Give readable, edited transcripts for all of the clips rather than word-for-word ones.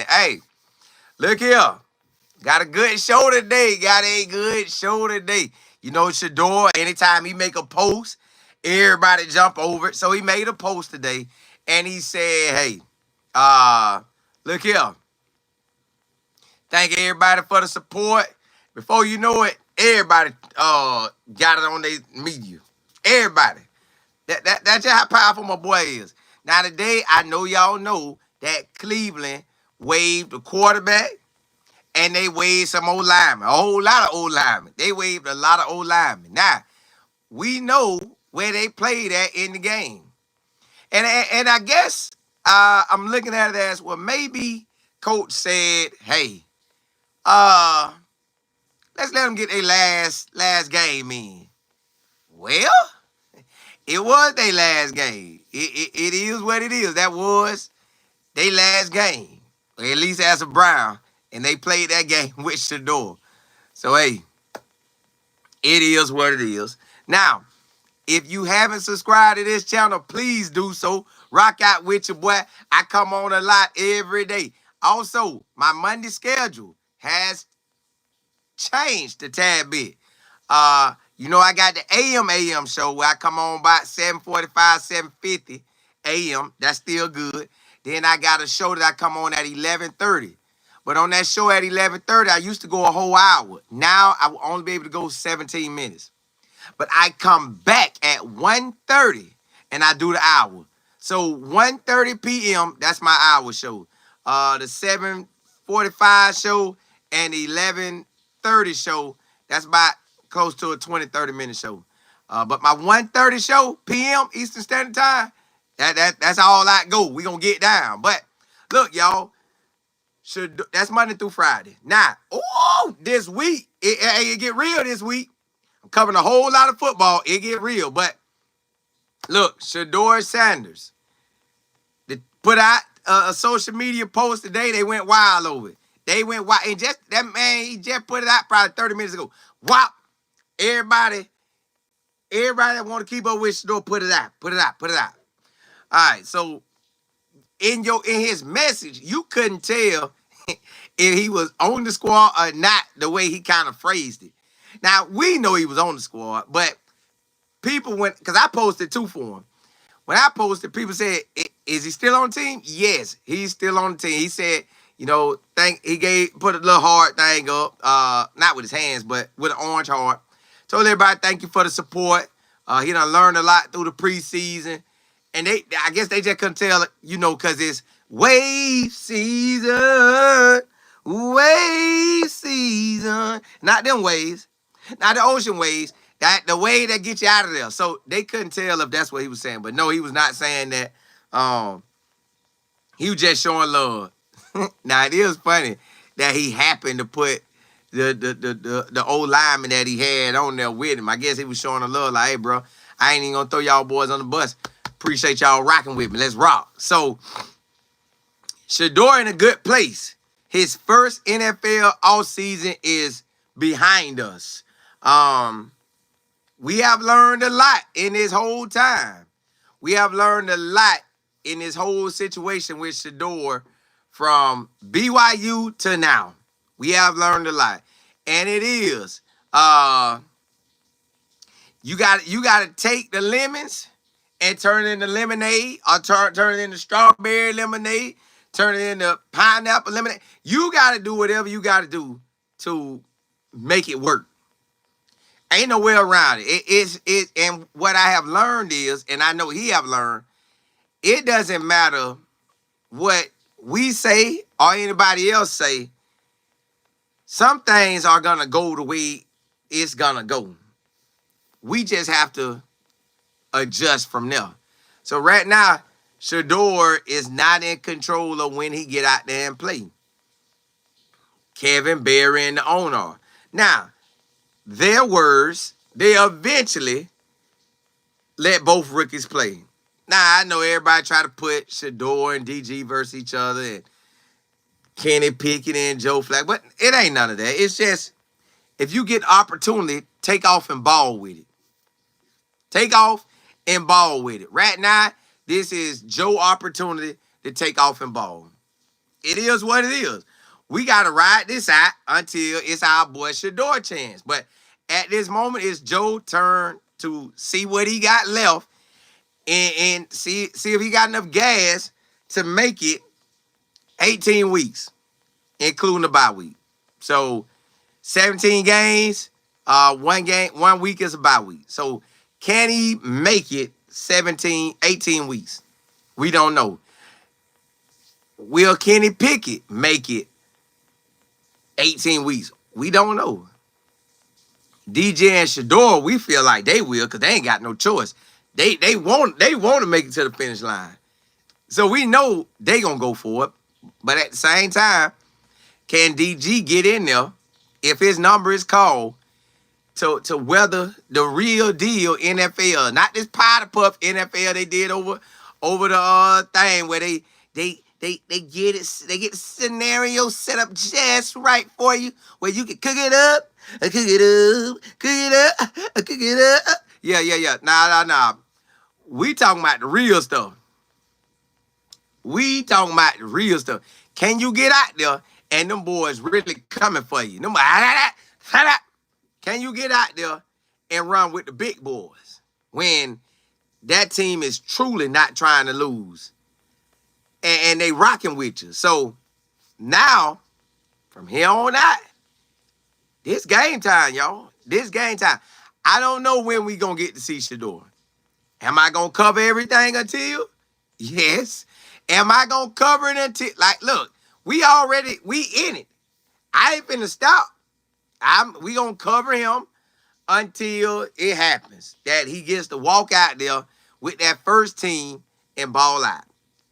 Hey, look here. Got a good show today. Got a good show today. You know, Shador, anytime he make a post, everybody jump over it. So he made a post today, and he said, hey, look here. Thank everybody for the support. Before you know it, everybody got it on their media. Everybody. That's just how powerful my boy is. Now today, I know y'all know that Cleveland waived the quarterback and they waived some old linemen, a whole lot of old linemen. They waived a lot of old linemen. Now, we know where they played at in the game. And I guess I'm looking at it as, well, maybe coach said, hey, uh, let's let them get their last game in. Well, it was their last game. It is what it is. That was their last game, or at least as a Brown, and they played that game with Shedeur. So, hey, it is what it is. Now, if you haven't subscribed to this channel, please do so. Rock out with your boy. I come on a lot every day. Also, my Monday schedule has changed a tad bit. You know, I got the AM show where I come on about 7:45, 7:50 AM. That's still good. Then I got a show that I come on at 11:30. But on that show at 11:30, I used to go a whole hour. Now I will only be able to go 17 minutes. But I come back at 1:30 and I do the hour. So 1:30 p.m., that's my hour show. The 7:45 show and the 11:30 show, that's about close to a 20-30 minute show. But my 1:30 show, p.m. Eastern Standard Time, that's all I go. We gonna get down. But look, y'all, that's Monday through Friday. Now, this week, it get real this week. I'm covering a whole lot of football. It get real. But look, Shador Sanders, they put out a social media post today. They went wild over it. They went wild. And just that man, he just put it out probably 30 minutes ago. Wow. Everybody that want to keep up with Shedeur, put it out. Put it out. All right, so in his message, you couldn't tell if he was on the squad or not the way he kind of phrased it. Now, we know he was on the squad, but people went, because I posted too for him. When I posted, people said, is he still on the team? Yes, he's still on the team. He said, you know, put a little heart thing up, not with his hands, but with an orange heart. Told everybody thank you for the support. He done learned a lot through the preseason. And I guess they just couldn't tell, you know, because it's wave season. Wave season. Not them waves. Not the ocean waves. The wave that gets you out of there. So they couldn't tell if that's what he was saying. But no, he was not saying that. He was just showing love. Now, it is funny that he happened to put the old lineman that he had on there with him. I guess he was showing a love like, hey, bro, I ain't even going to throw y'all boys on the bus. Appreciate y'all rocking with me. Let's rock. So, Shedeur in a good place. His first NFL offseason is behind us. We have learned a lot in this whole time. We have learned a lot in this whole situation with Shedeur from BYU to now. We have learned a lot. And it is, you got to take the lemons and turn it into lemonade, or turn it into strawberry lemonade, turn it into pineapple lemonade. You got to do whatever you got to do to make it work. Ain't no way around it. And what I have learned is, and I know he have learned, it doesn't matter what we say or anybody else say. Some things are going to go the way it's going to go. We just have to adjust from there. So right now, Shedeur is not in control of when he get out there and play. Kevin Berry and the owner. Now, their words, they eventually let both rookies play. Now, I know everybody try to put Shedeur and DG versus each other and Kenny Pickett and Joe Flacco, but it ain't none of that. It's just, if you get opportunity, take off and ball with it. Take off and ball with it. Right now, this is Joe's opportunity to take off and ball. It is what it is. We got to ride this out until it's our boy Shador chance. But at this moment, it's Joe's turn to see what he got left and see if he got enough gas to make it 18 weeks, including the bye week. So 17 games, 1 week is a bye week. So can he make it 18 weeks? We don't know. Will Kenny Pickett make it 18 weeks? We don't know. DJ and Shedeur, we feel like they will because they ain't got no choice. They want to make it to the finish line. So we know they gonna go for it. But at the same time, can DG get in there if his number is called to weather the real deal NFL, not this powder puff NFL they did over the thing where they get the scenario set up just right for you where you can cook it up. Yeah. Nah. We talking about the real stuff. Can you get out there and them boys really coming for you? Can you get out there and run with the big boys when that team is truly not trying to lose and they rocking with you? So now, from here on out, this game time, y'all. This game time. I don't know when we going to get to see Shedeur. Am I going to cover everything until? Yes. Am I going to cover it until? Like, look, we in it. I ain't finna stop. We going to cover him until it happens. That he gets to walk out there with that first team and ball out.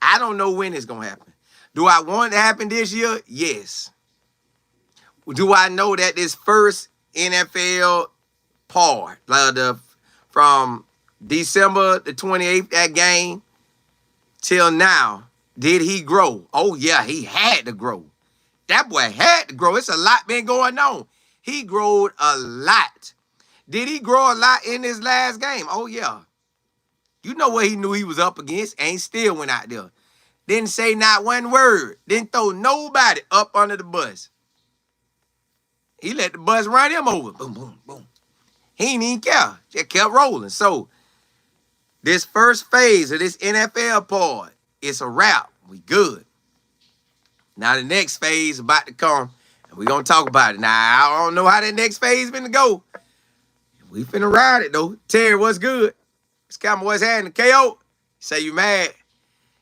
I don't know when it's going to happen. Do I want it to happen this year? Yes. Do I know that this first NFL part, from December the 28th, that game, till now, did he grow? Oh, yeah, he had to grow. That boy had to grow. It's a lot been going on. He growed a lot. Did he grow a lot in this last game? Oh, yeah. You know what he knew he was up against, and he still went out there. Didn't say not one word. Didn't throw nobody up under the bus. He let the bus run him over. Boom, boom, boom. He didn't even care. Just kept rolling. So, this first phase of this NFL part, it's a wrap. We good. Now, the next phase about to come, and we're going to talk about it. Now, I don't know how that next phase finna go. We finna ride it, though. Terry, what's good? It's kind of what's happening. KO, say you mad.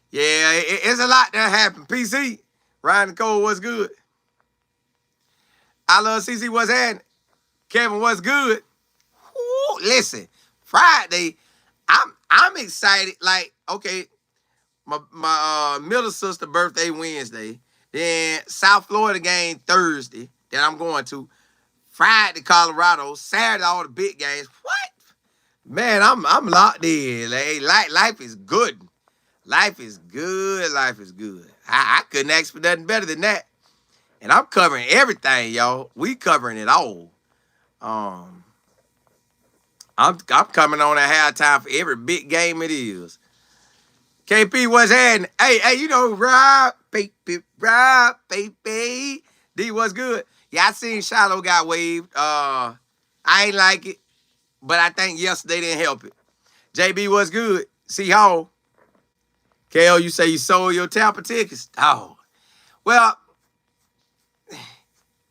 Yeah, it's a lot that happened. PC, Ryan Cole, what's good? I love CC, what's happening? Kevin, what's good? Ooh, listen, Friday, I'm excited. Like, okay, my middle sister birthday Wednesday, then South Florida game Thursday that I'm going to. Friday, Colorado, Saturday, all the big games. What? Man, I'm locked in. Like, life is good. Life is good. Life is good. I couldn't ask for nothing better than that. And I'm covering everything, y'all. We covering it all. I'm coming on at halftime for every big game it is. KP, what's happening? Hey, you know, Rob, baby. D, what's good? Yeah, I seen Shiloh got waived. I ain't like it, but I think yesterday didn't help it. JB, what's good? See how? KL, you say you sold your Tampa tickets? Oh, well,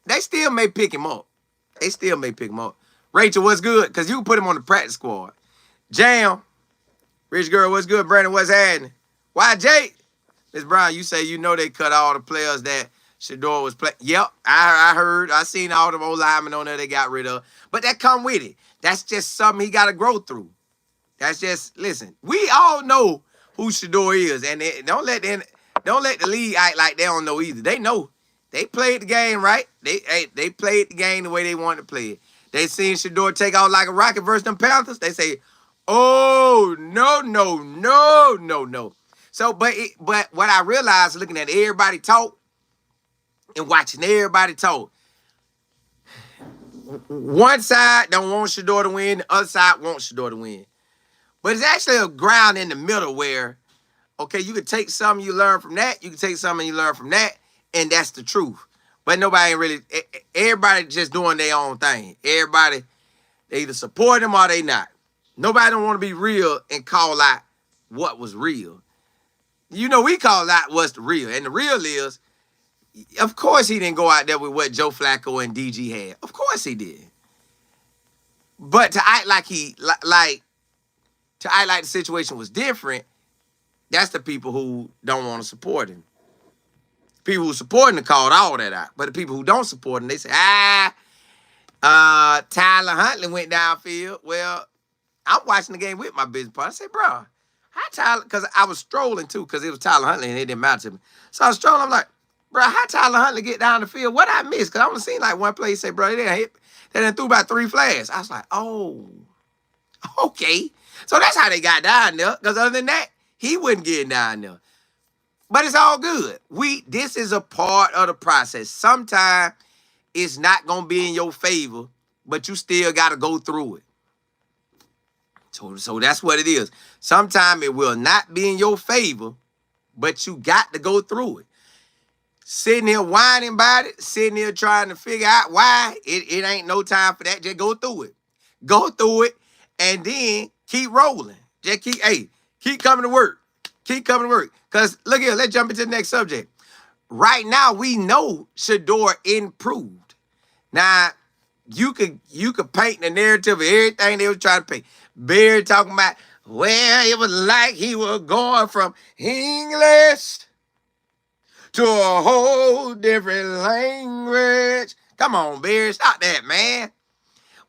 they still may pick him up. Rachel, what's good? Because you can put him on the practice squad. Jam, Rich Girl, what's good? Brandon, what's happening? Why, Jake? Miss Brown, you say you know they cut all the players that Shedeur was playing. Yep, I heard. I seen all them old linemen on there they got rid of. But that come with it. That's just something he got to grow through. That's just, listen, we all know who Shedeur is. And don't let the league act like they don't know either. They know. They played the game right. They played the game the way they wanted to play it. They seen Shedeur take out like a rocket versus them Panthers. They say, oh, no. So, but what I realized looking at everybody talk and watching everybody talk, one side don't want Shedeur to win, the other side wants Shedeur to win. But it's actually a ground in the middle where, okay, you can take something you learn from that, you can take something you learn from that, And that's the truth. But nobody ain't really, everybody just doing their own thing. Everybody, they either support them or they not. Nobody don't want to be real and call out what was real. You know, we call out what's the real. And the real is, of course he didn't go out there with what Joe Flacco and DG had. Of course he did. But to act like to act like the situation was different, that's the people who don't want to support him. People who support him called all that out. But the people who don't support him, they say, Tyler Huntley went downfield. Well, I'm watching the game with my business partner. I said, bro, how Tyler, because I was strolling too, because it was Tyler Huntley and it didn't matter to me. So I was strolling, I'm like, bro, how Tyler Huntley get down the field? What I missed? Because I only seen like one play. He said, bro, they done threw about 3 flags. I was like, oh, okay. So that's how they got down there. Because other than that, he wasn't getting down there. But it's all good. This is a part of the process. Sometimes it's not going to be in your favor, but you still got to go through it. So that's what it is. Sometimes it will not be in your favor, but you got to go through it. Sitting here whining about it, sitting here trying to figure out why, it ain't no time for that. Just go through it. Go through it, and then keep rolling. Just keep coming to work. Keep coming to work. Because, look here, let's jump into the next subject. Right now, we know Shedeur improved. Now, you could paint the narrative of everything they was trying to paint. Barry talking about, well, it was like he was going from English to a whole different language. Come on, Barry, stop that, man.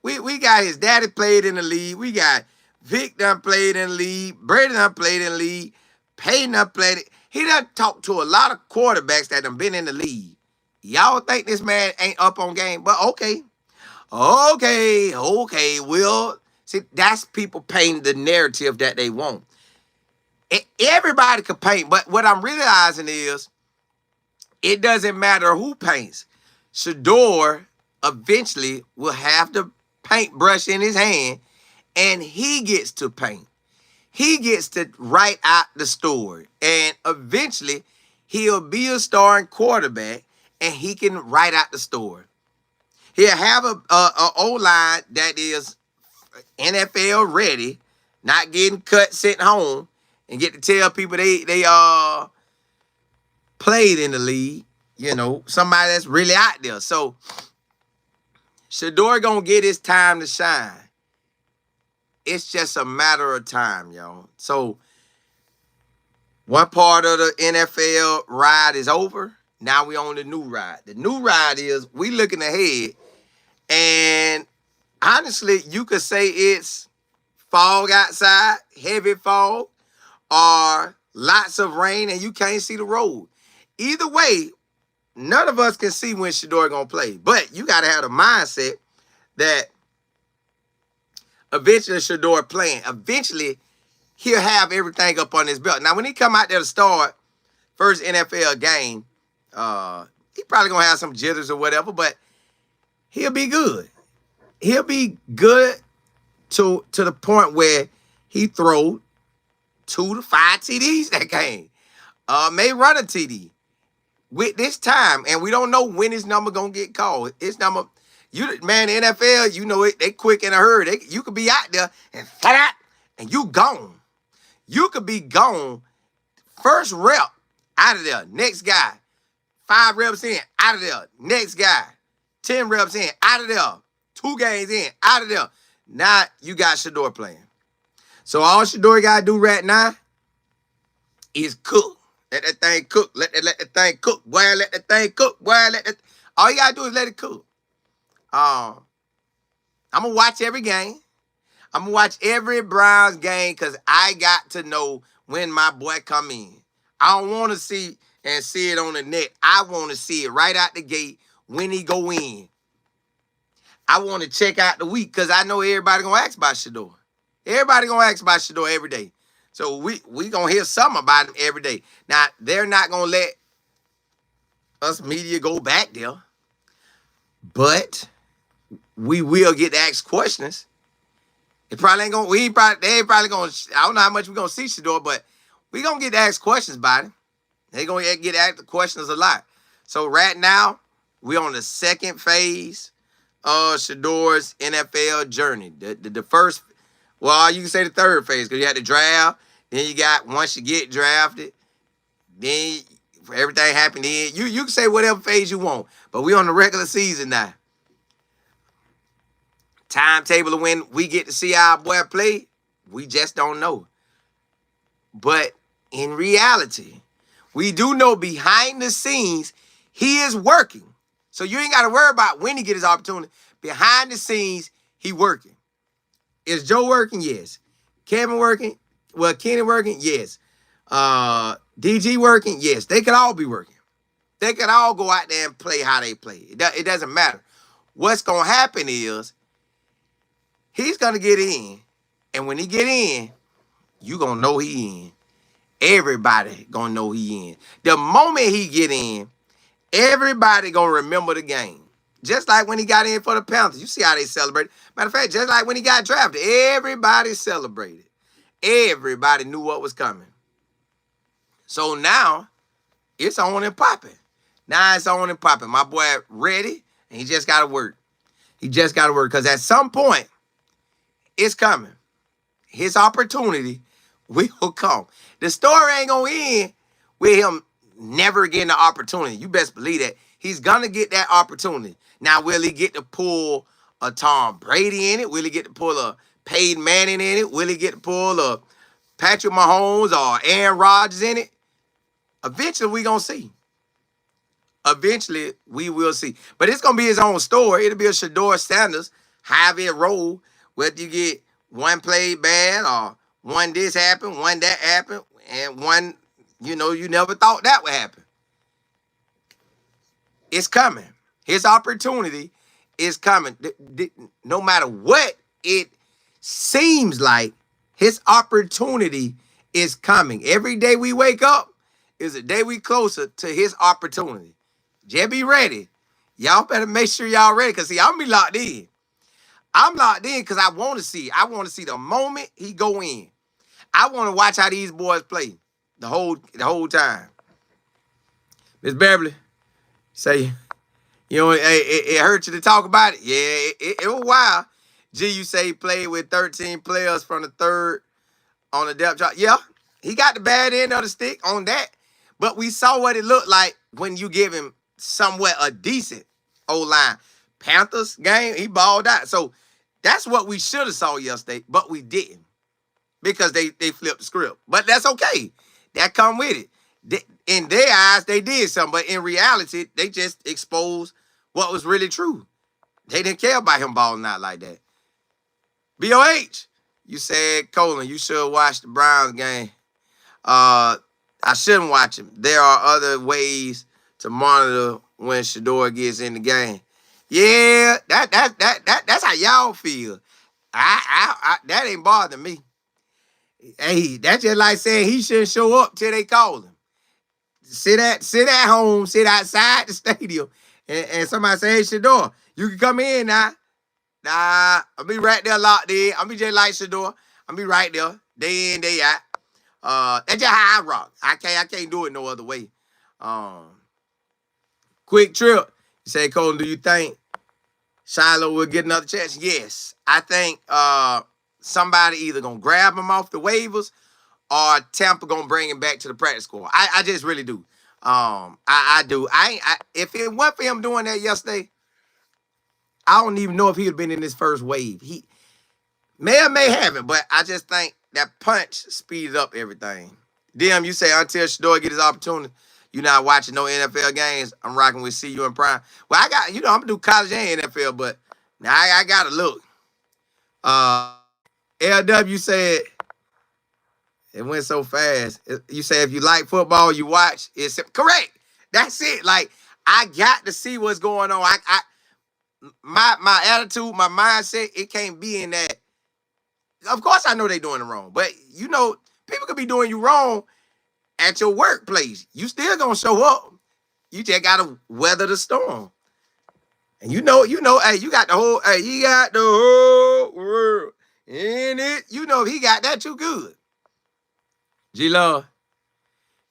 We got his daddy played in the league. We got Vic done played in the league. Brady done played in the league. Payne done played it. He done talked to a lot of quarterbacks that done been in the league. Y'all think this man ain't up on game? But okay. Well, see, that's people painting the narrative that they want. Everybody could paint, but what I'm realizing is it doesn't matter who paints. Shedeur eventually will have the paintbrush in his hand, and he gets to paint. He gets to write out the story. And eventually, he'll be a starring quarterback, and he can write out the story. He'll have a O-line that is NFL ready, not getting cut, sitting home, and get to tell people they played in the league. You know, somebody that's really out there. So, Shedeur gonna get his time to shine. It's just a matter of time, y'all. So, one part of the NFL ride is over. Now we on the new ride. The new ride is we looking ahead. And honestly, you could say it's fog outside, heavy fog, or lots of rain and you can't see the road. Either way, none of us can see when Shedeur gonna play. But you gotta have the mindset that eventually Shedeur playing. Eventually, he'll have everything up on his belt. Now, when he come out there to start first NFL game, he probably gonna have some jitters or whatever, but he'll be good. He'll be good to the point where he throw 2 to 5 TDs that game. May run a TD with this time, and we don't know when his number gonna get called. His number, man, the NFL, you know it. They quick in a hurry. You could be out there and you gone. You could be gone. First rep out of there. Next guy. 5 reps in, out of there. Next guy. 10 reps in, out of there. 2 games in, out of there. Now you got Shedeur playing. So all Shedeur got to do right now is cook. Let that thing cook. Let that thing cook. Boy, let that thing cook. Boy, all you got to do is let it cook. I'm going to watch every game. I'm going to watch every Browns game because I got to know when my boy come in. I don't want to see it on the net. I want to see it right out the gate when he go in. I want to check out the week because I know everybody going to ask about Shedeur. Everybody going to ask about Shedeur every day. So we going to hear something about him every day. Now, they're not going to let us media go back there. But we will get asked questions. It probably ain't going to, they ain't probably going to, I don't know how much we're going to see Shedeur, but we going to get asked questions about him. They're going to get asked questions a lot. So right now, we're on the second phase of Shador's NFL journey. The first, well, you can say the third phase because you had the draft. Then you got once you get drafted, then everything happened. Then you can say whatever phase you want. But we on the regular season now. Timetable of when we get to see our boy play, we just don't know. But in reality, we do know behind the scenes, he is working. So you ain't got to worry about when he get his opportunity. Behind the scenes, he working. Is Joe working? Yes. Kevin working? Well, Kenny working? Yes. DG working? Yes. They could all be working. They could all go out there and play how they play. It doesn't matter. What's going to happen is he's going to get in. And when he get in, you going to know he in. Everybody going to know he in. The moment he get in, everybody going to remember the game. Just like when he got in for the Panthers. You see how they celebrated. Matter of fact, just like when he got drafted, everybody celebrated. Everybody knew what was coming. So now, it's on and popping. Now it's on and popping. My boy ready, and he just got to work. He just got to work. Because at some point, it's coming. His opportunity will come. The story ain't going to end with him never getting the opportunity. You best believe that. He's going to get that opportunity. Now, will he get to pull a Tom Brady in it? Will he get to pull a Peyton Manning in it? Will he get to pull a Patrick Mahomes or Aaron Rodgers in it? Eventually, we're going to see. Eventually, we will see. But it's going to be his own story. It'll be a Shador Sanders, however it roll, whether you get one play bad or one this happened, one that happened, and one, you never thought that would happen. It's coming. His opportunity is coming. No matter what it seems like, his opportunity is coming. Every day we wake up is a day we closer to his opportunity. Just be ready. Y'all better make sure y'all ready because, see, I'm be locked in. I'm locked in because I want to see. I want to see the moment he go in. I want to watch how these boys play the whole time. Miss Beverly, say, it hurt you to talk about it? Yeah, it was wild. G, you say he played with 13 players from the third on the depth chart. Yeah, he got the bad end of the stick on that. But we saw what it looked like when you give him somewhat a decent O-line. Panthers game, he balled out. So that's what we should have saw yesterday, but we didn't because they flipped the script. But that's okay. That come with it. In their eyes, they did something, but in reality, they just exposed what was really true. They didn't care about him balling out like that. BOH, you said, Colin, you should watch the Browns game. I shouldn't watch him. There are other ways to monitor when Shedeur gets in the game. Yeah, that's how y'all feel. That ain't bothering me. Hey, that's just like saying he shouldn't show up till they call him. Sit at home, sit outside the stadium, and somebody say, hey, Shedeur, you can come in now. Nah, I'll be right there locked in. I'll be just like Shedeur. I'll be right there, day in, day out. That's just how I rock. I can't do it no other way. Quick trip. You say, Colin, do you think Shiloh will get another chance? Yes. I think somebody either gonna grab him off the waivers or Tampa gonna bring him back to the practice squad. I just really do. I do. If it weren't for him doing that yesterday, I don't even know if he'd have been in this first wave. He may or may haven't, but I just think that punch speeded up everything. DM, you say until Shedeur get his opportunity, you're not watching no NFL games. I'm rocking with CU and Prime. Well, I got, I'm gonna do college and NFL, but now I gotta look. LW said it went so fast. You say if you like football, you watch. It's correct. That's it. Like, I got to see what's going on. My attitude, my mindset, it can't be in that. Of course, I know they doing it wrong, but people could be doing you wrong at your workplace. You still gonna show up. You just gotta weather the storm. And hey, you got the whole world in it. If he got that, you good. G Love,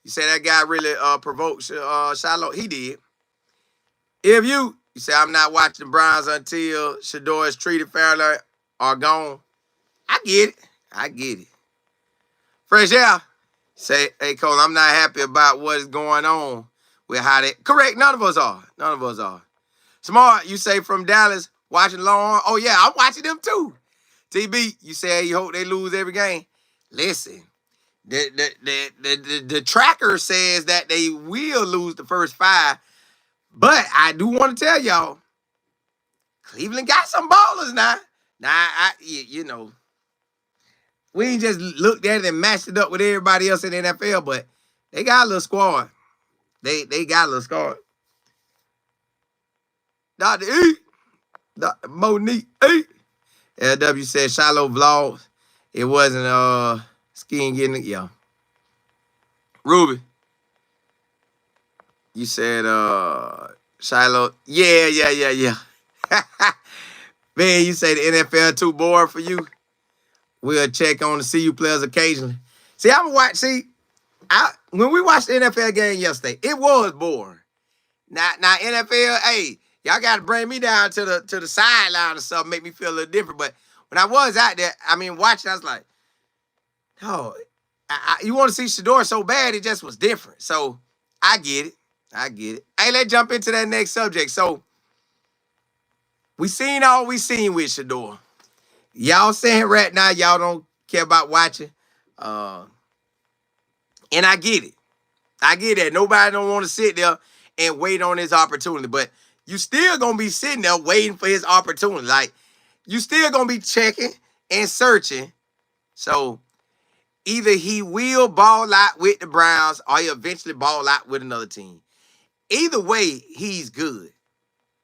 you say that guy really provoked Shiloh? He did. If you say, I'm not watching the Browns until Shador is treated fairly or gone, I get it. I get it. Fresh air. Say, hey, Colin, I'm not happy about what is going on with how they. Correct. None of us are. None of us are. Smart, you say from Dallas, watching Longhorn. Oh, yeah, I'm watching them too. TB, you say hey, you hope they lose every game. Listen, the tracker says that they will lose the first 5. But I do want to tell y'all, Cleveland got some ballers now. Now, you know, we ain't just looked at it and matched it up with everybody else in the NFL, but they got a little squad. They got a little squad. Dr. E, Dr. Monique E. LW said Shiloh vlogs. It wasn't skiing getting it. Yeah. Ruby, you said Shiloh. Yeah. Man, you say the NFL too boring for you. We'll check on the CU players occasionally. See, I'm gonna watch. See, when we watched the NFL game yesterday, it was boring. Now NFL, hey, y'all got to bring me down to the sideline or something, make me feel a little different. But when I was out there, I mean, watching, I was like, oh, you want to see Shedeur so bad, it just was different. So I get it. Hey, let's jump into that next subject. So we seen all we seen with Shedeur. Y'all saying right now y'all don't care about watching. And I get it. I get that. Nobody don't want to sit there and wait on his opportunity. But you still going to be sitting there waiting for his opportunity. Like, you still going to be checking and searching. So, either he will ball out with the Browns or he'll eventually ball out with another team. Either way, he's good.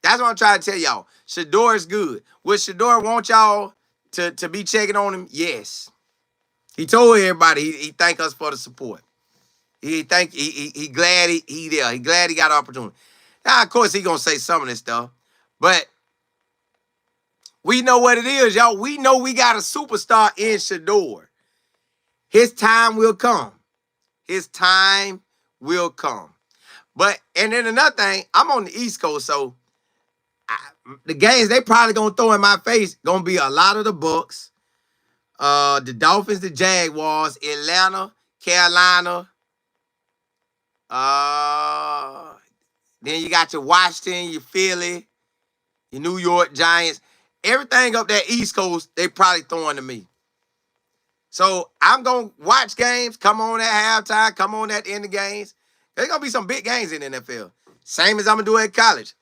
That's what I'm trying to tell y'all. Shedeur is good. Would Shedeur want y'all to be checking on him? Yes. He told everybody he thank us for the support. He glad he there. He glad he got an opportunity. Now, of course, he gonna say some of this stuff, but we know what it is, y'all. We know we got a superstar in Shedeur. His time will come. His time will come. But, and then another thing, I'm on the East Coast, so the games they probably gonna throw in my face gonna be a lot of the Bucks, the Dolphins, the Jaguars, Atlanta, Carolina. Then you got your Washington, your Philly, your New York Giants. Everything up that East Coast, they probably throwing to me. So I'm going to watch games, come on at halftime, come on at the end of games. There's going to be some big games in the NFL. Same as I'm going to do at college.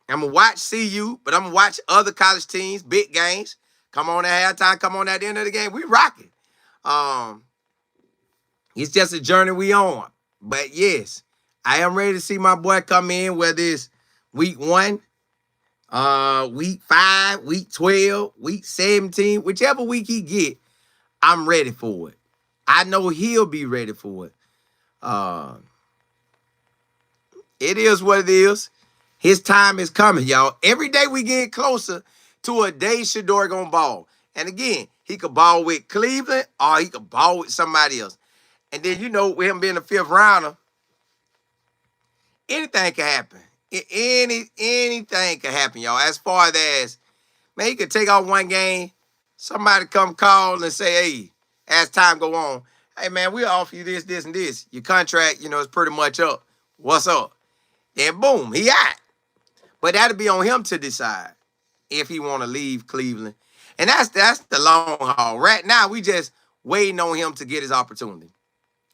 I'm going to watch CU, but I'm going to watch other college teams, big games. Come on at halftime, come on at the end of the game. We rocking. It's just a journey we on. But yes, I am ready to see my boy come in, whether it's week 1, week 5, week 12, week 17, whichever week he get, I'm ready for it. I know he'll be ready for it. It is what it is. His time is coming, y'all. Every day we get closer to a day Shedeur gonna ball. And again, he could ball with Cleveland or he could ball with somebody else. And then, you know, with him being a 5th rounder, anything can happen. Anything can happen, y'all. As far as, man, he could take out one game, somebody come call and say, hey, as time go on, hey, man, we'll offer you this, this, and this. Your contract, you know, is pretty much up. What's up? Then, boom, he out. But that'll be on him to decide if he want to leave Cleveland. And that's the long haul. Right now, we just waiting on him to get his opportunity.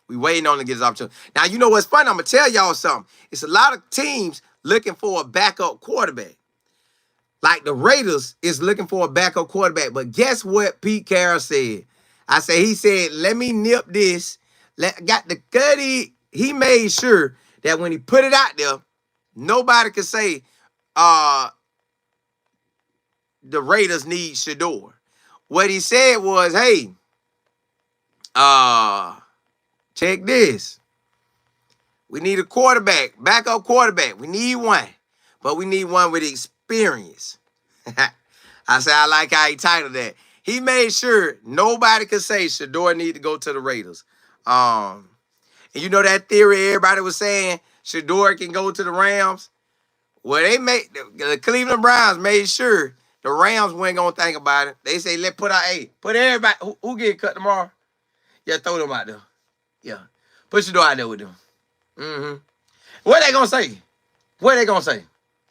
We waiting on him to get his opportunity. Now, you know what's funny? I'm going to tell y'all something. It's a lot of teams looking for a backup quarterback. Like the Raiders is looking for a backup quarterback. But guess what Pete Carroll said? He said, let me nip this. Got the gutty. He made sure that when he put it out there, nobody could say the Raiders need Shedeur. What he said was, hey, check this. We need a quarterback, backup quarterback. We need one, but we need one with experience. I said, I like how he titled that. He made sure nobody could say Shedeur need to go to the Raiders. And you know that theory everybody was saying, Shedeur can go to the Rams? Well, they made the Cleveland Browns made sure the Rams weren't gonna think about it. They say put everybody who get cut tomorrow. Yeah, throw them out there. Yeah, put Shedeur out there with them. Mm-hmm. What they gonna say? What they gonna say?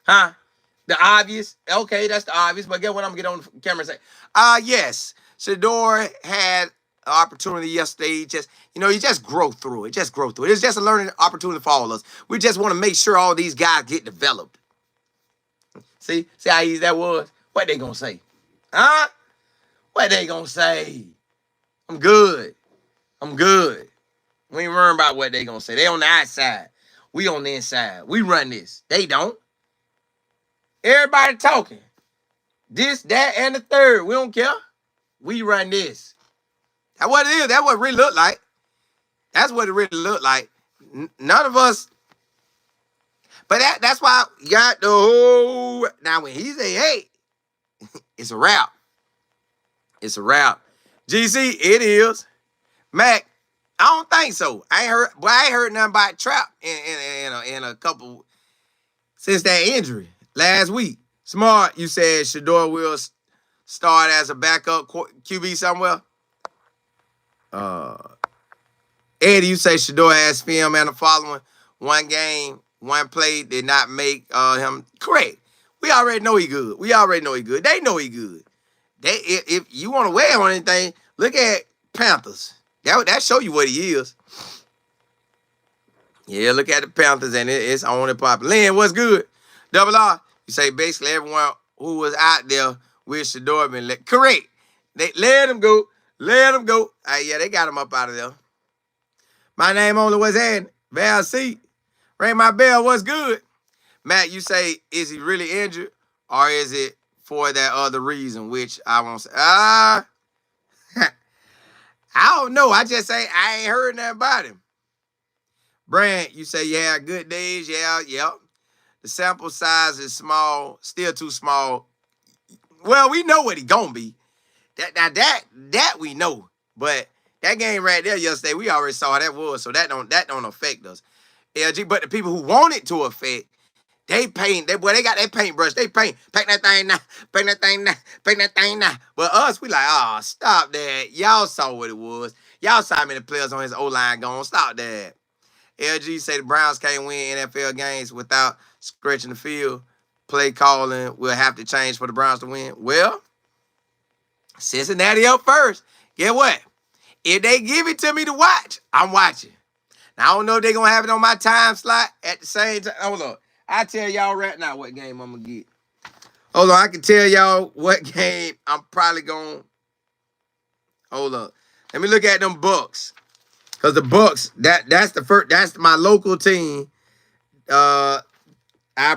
Huh? The obvious. Okay, that's the obvious. But get what I'm gonna get on the camera and say. Yes, Shedeur had an opportunity yesterday. You just grow through it. Just grow through it. It's just a learning opportunity for all of us. We just want to make sure all these guys get developed. See how easy that was? What they gonna say? Huh? What they gonna say? I'm good. I'm good. We ain't worrying about what they gonna say. They on the outside. We on the inside. We run this. They don't. Everybody talking. This, that, and the third. We don't care. We run this. That's what it is. That's what it really look like. That's what it really look like. None of us. But that's why you got the whole. Now when he say, hey, it's a wrap. It's a wrap. GC, it is. Mac, I don't think so. I ain't heard nothing about Trap in a couple since that injury last week. Smart, you said Shedeur will start as a backup QB somewhere. Eddie, you say Shedeur has film and the following one game, one play did not make him correct. We already know he good. They know he good. If you want to weigh him on anything, look at Panthers. That show you what he is. Yeah, look at the Panthers, and it's on and popping. Lynn, what's good? Double R, you say basically everyone who was out there with Shedeur been correct. They let him go. Let him go. Yeah, they got him up out of there. My name only was Ed. Val C. Ring my bell, what's good? Matt, you say, is he really injured? Or is it for that other reason, which I won't say? I don't know. I just say I ain't heard nothing about him. Brand, you say, yeah, good days. Yeah, yep. The sample size is small, still too small. Well, we know what he gonna be. That we know. But that game right there yesterday, we already saw how that was, so that don't affect us. LG, but the people who want it to affect, they got that paintbrush. They paint that thing now, paint that thing now. But us, we like, oh, stop that. Y'all saw what it was. Y'all saw how many players on his O-line gone. Stop that. LG say the Browns can't win NFL games without stretching the field. Play calling will have to change for the Browns to win. Well, Cincinnati up first. Get what? If they give it to me to watch, I'm watching. Now, I don't know if they're going to have it on my time slot at the same time. Hold on. I tell y'all right now what game I'm going to get. Hold on. I can tell y'all what game I'm probably going to. Hold up. Let me look at them Bucks. Because the Bucks, that's my local team. Because I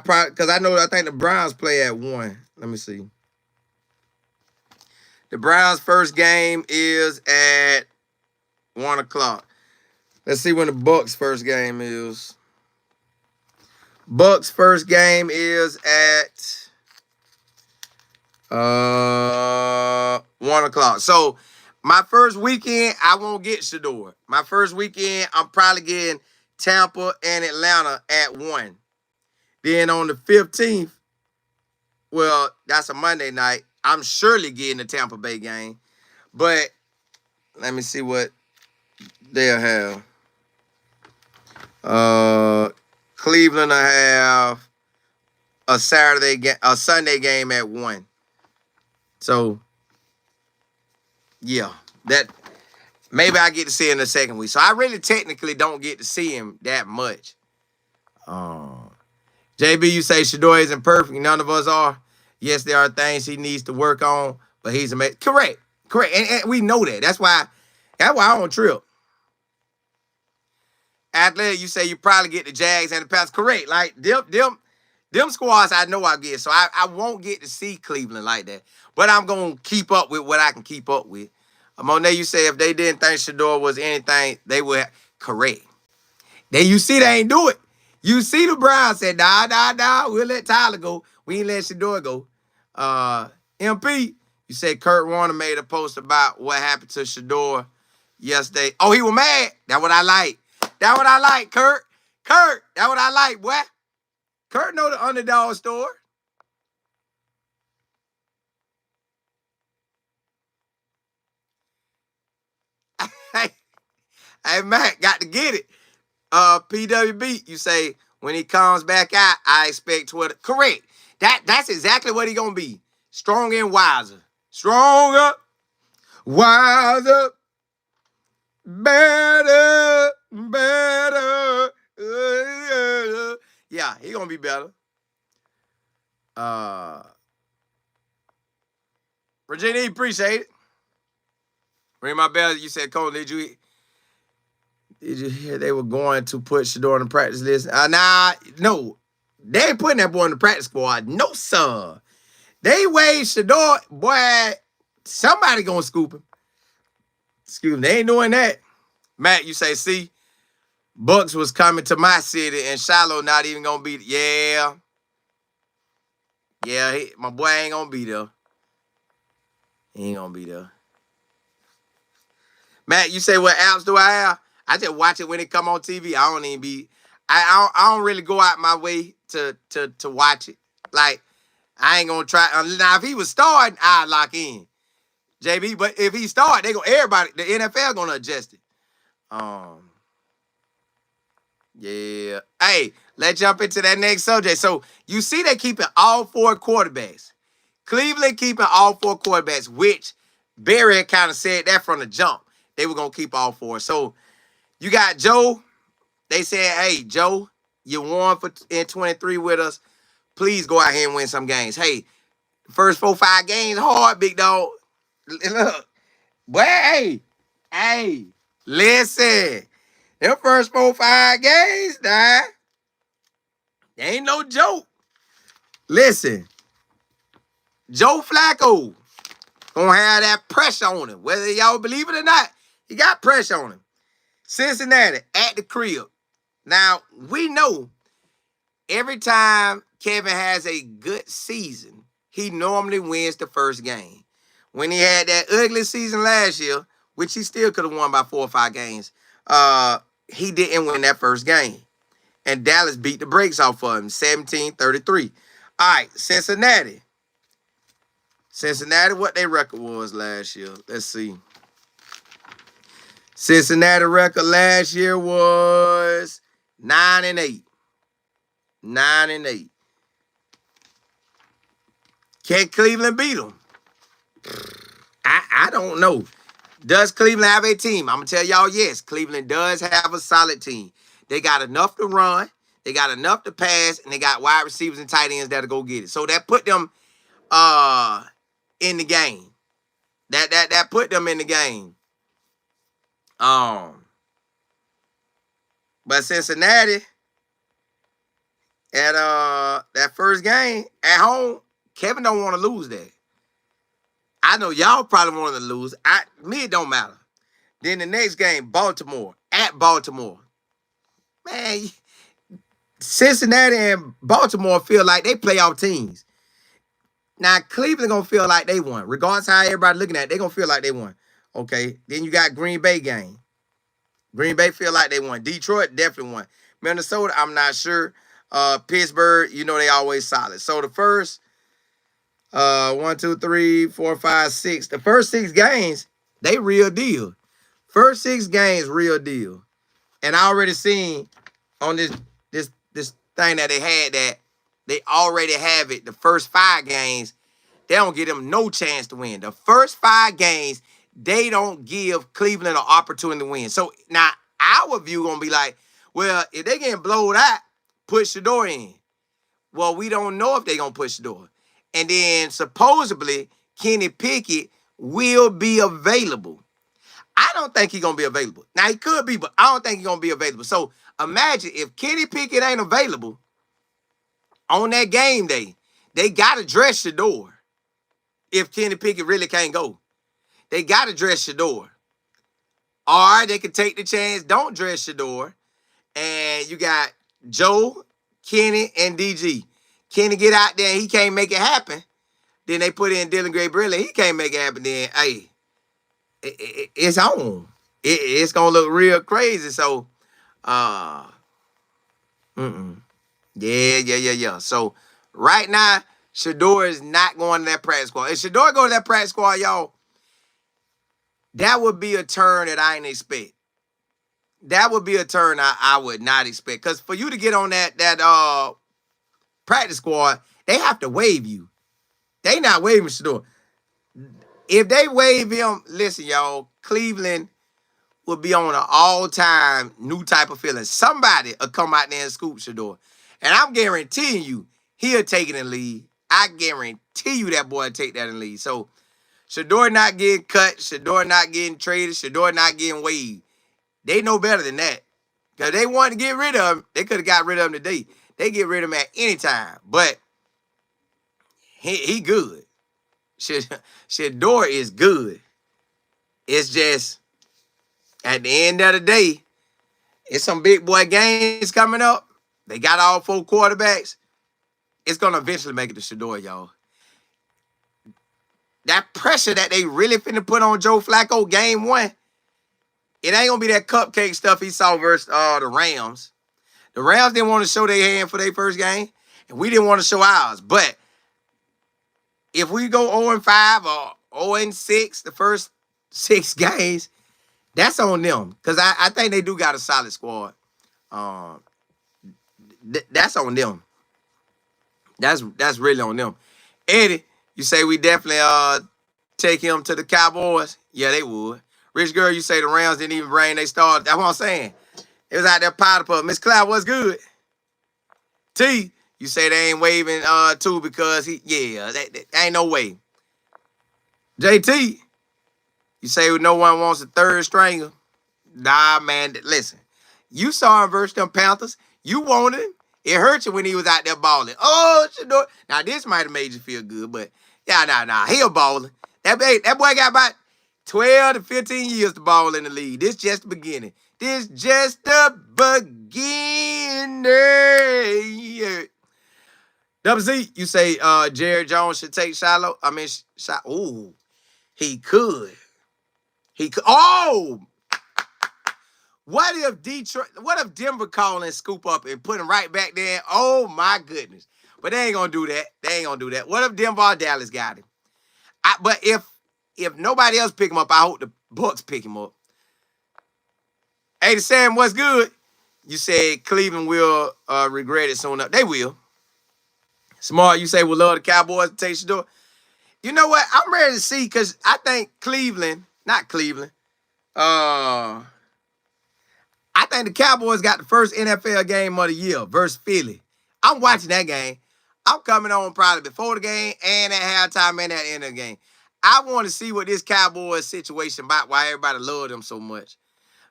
think the Browns play at 1. Let me see. The Browns' first game is at 1 o'clock. Let's see when the Bucks' first game is. Bucks' first game is at 1 o'clock. So my first weekend, I won't get Shedeur. My first weekend, I'm probably getting Tampa and Atlanta at 1. Then on the 15th, well, that's a Monday night, I'm surely getting the Tampa Bay game. But let me see what they'll have. Cleveland will have a Sunday game at 1. So, yeah, that maybe I get to see him in the second week. So I really technically don't get to see him that much. JB, you say Shedeur isn't perfect. None of us are. Yes, there are things he needs to work on, but he's amazing. Correct. And we know that. That's why I don't trip. Athletic, you say you probably get the Jags and the Panthers. Correct. Like, them squads I know I get. So I won't get to see Cleveland like that. But I'm going to keep up with what I can keep up with. Monet, you say if they didn't think Shedeur was anything, they would. Correct. You see they ain't do it. You see the Browns said, nah, we'll let Tyler go. We ain't let Shedeur go. MP, you said Kurt Warner made a post about what happened to Shedeur yesterday. Oh, he was mad? That's what I like. Kurt. That's what I like, boy. Kurt know the underdog story. Hey, Matt, got to get it. PWB, you say, when he comes back out, I expect Twitter. Correct. That's exactly what he gonna be. Stronger and wiser. Stronger, wiser, better, better. Yeah, he gonna be better. Virginia, appreciate it. Ring my bell. You said, Colin, did you hear they were going to put Shedeur on the practice list? No. They ain't putting that boy in the practice squad. No, sir. They waived Shador. Boy, somebody gonna scoop him. Excuse me. They ain't doing that. Matt, you say, see, Bucks was coming to my city and Shiloh not even gonna be there. Yeah, my boy ain't gonna be there. He ain't gonna be there. Matt, you say, what apps do I have? I just watch it when it come on TV. I don't even be. I don't really go out my way to watch it. Like, I ain't gonna try. Now, if he was starting, I'd lock in, JB. But if he start, everybody, the NFL gonna adjust it. Yeah. Hey, let's jump into that next subject. So you see, they keeping all 4 quarterbacks. Cleveland keeping all 4 quarterbacks, which Barry kind of said that from the jump. They were gonna keep all 4. So you got Joe. They said, hey, Joe, you won in 23 with us. Please go out here and win some games. Hey, first 4-5 games hard, big dog. Look, boy, hey, listen. Them first 4-5 games, nah, they ain't no joke. Listen, Joe Flacco gonna have that pressure on him. Whether y'all believe it or not, he got pressure on him. Cincinnati at the crib. Now, we know every time Kevin has a good season, he normally wins the first game. When he had that ugly season last year, which he still could have won by 4 or 5 games, he didn't win that first game. And Dallas beat the brakes off of him, 17-33. All right, Cincinnati. Cincinnati, what their record was last year? Let's see. Cincinnati record last year was 9-8. 9-8. Can Cleveland beat them? I don't know. Does Cleveland have a team? I'm going to tell y'all, yes. Cleveland does have a solid team. They got enough to run. They got enough to pass. And they got wide receivers and tight ends that'll go get it. So that put them in the game. That put them in the game. But Cincinnati, at that first game at home, Kevin don't want to lose that. I know y'all probably want to lose. Me, it don't matter. Then the next game, Baltimore, at Baltimore. Man, Cincinnati and Baltimore feel like they playoff teams. Now, Cleveland going to feel like they won. Regardless of how everybody looking at it, they going to feel like they won. Okay, then you got Green Bay game. Green Bay feel like they won. Detroit definitely won. Minnesota, I'm not sure. Pittsburgh, you know they always solid. So the first 1, 2, 3, 4, 5, 6. The first 6 games, they real deal. First 6 games, real deal. And I already seen on this thing that they had that they already have it. The first 5 games, they don't give them no chance to win. The first 5 games, they don't give Cleveland an opportunity to win. So now our view gonna be like, well, if they getting blowed out, put Shedeur in. Well, we don't know if they gonna put Shedeur. And then supposedly Kenny Pickett will be available. I don't think he's going to be available. Now, he could be, but I don't think he's going to be available. So imagine if Kenny Pickett ain't available on that game day, they got to dress Shedeur. If Kenny Pickett really can't go, they got to dress Shedeur. Or they could take the chance, don't dress Shedeur. And you got Joe, Kenny, and DG. Kenny get out there and he can't make it happen. Then they put in Dylan Gray-Briley. He can't make it happen. Then, hey, it's on. It's going to look real crazy. So, Yeah. So right now, Shedeur is not going to that practice squad. If Shedeur go to that practice squad, y'all, that would be a turn that I ain't expect. That would be a turn I would not expect. Because for you to get on that practice squad, they have to waive you. They not waiving Shedeur. If they waive him, listen, y'all, Cleveland will be on an all-time new type of feeling. Somebody will come out there and scoop Shedeur. And I'm guaranteeing you, he'll take it in the lead. I guarantee you that boy will take that in the lead. So, Shedeur not getting cut. Shedeur not getting traded. Shedeur not getting waived. They know better than that. Because they wanted to get rid of him, they could have got rid of him today. They get rid of him at any time. But he good. Shedeur is good. It's just, at the end of the day, it's some big boy games coming up. They got all 4 quarterbacks. It's going to eventually make it to Shedeur, y'all. That pressure that they really finna put on Joe Flacco game 1, it ain't going to be that cupcake stuff he saw versus the Rams. The Rams didn't want to show their hand for their first game, and we didn't want to show ours. But if we go 0-5 or 0-6 the first 6 games, that's on them. Because I think they do got a solid squad. That's on them. That's really on them. Eddie, you say we definitely take him to the Cowboys? Yeah, they would. Rich Girl, you say the Rams didn't even bring they start. That's what I'm saying. It was out there powder puff. Miss Cloud, what's good? T, you say they ain't waving too because that ain't no way. JT, you say no one wants a third stringer. Nah, man, listen. You saw him versus them Panthers. You wanted him. It hurt you when he was out there balling. Oh, Shedeur. Now, this might have made you feel good, but nah. He a balling. That boy got about 12 to 15 years to ball in the league. This just the beginning. This just the beginning. Double Z, you say Jared Jones should take Shiloh? Ooh, he could. Oh! What if Denver call and scoop up and put him right back there? Oh, my goodness. But they ain't going to do that. What if Denver or Dallas got him? But if nobody else pick him up, I hope the Bucks pick him up. Hey, Sam, what's good? You said Cleveland will regret it soon enough. They will. Smart, you say we'll love the Cowboys to take Shedeur. You know what? I'm ready to see because I think I think the Cowboys got the first NFL game of the year versus Philly. I'm watching that game. I'm coming on probably before the game and at halftime and at the end of the game. I want to see what this Cowboys situation about, why everybody love them so much.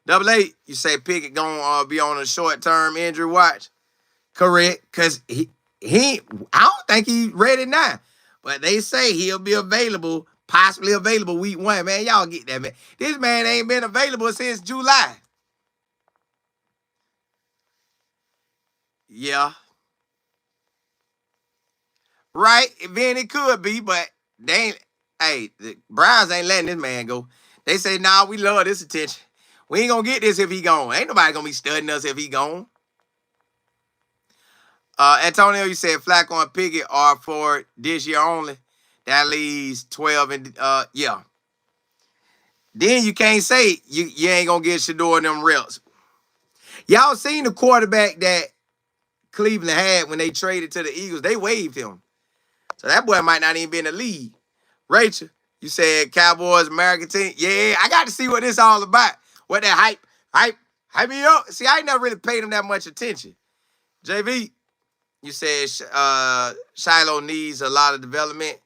Double A, you say Pickett gonna be on a short-term injury watch. Correct, because he I don't think he's ready now. But they say he'll be available, possibly available week 1. Man, y'all get that, man. This man ain't been available since July. Yeah. Right? Then it could be, but the Browns ain't letting this man go. They say, nah, we love this attention. We ain't gonna get this if he gone. Ain't nobody gonna be studying us if he gone. Antonio, you said Flacco and Pickett are for this year only. That leaves 12 and yeah. Then you can't say you ain't gonna get Shedeur them reps. Y'all seen the quarterback that Cleveland had when they traded to the Eagles? They waived him. So that boy might not even be in the league. Rachel, you said Cowboys American team. Yeah, I got to see what this all about. What that hype me up. See, I ain't never really paid him that much attention. JV, you said Shiloh needs a lot of development.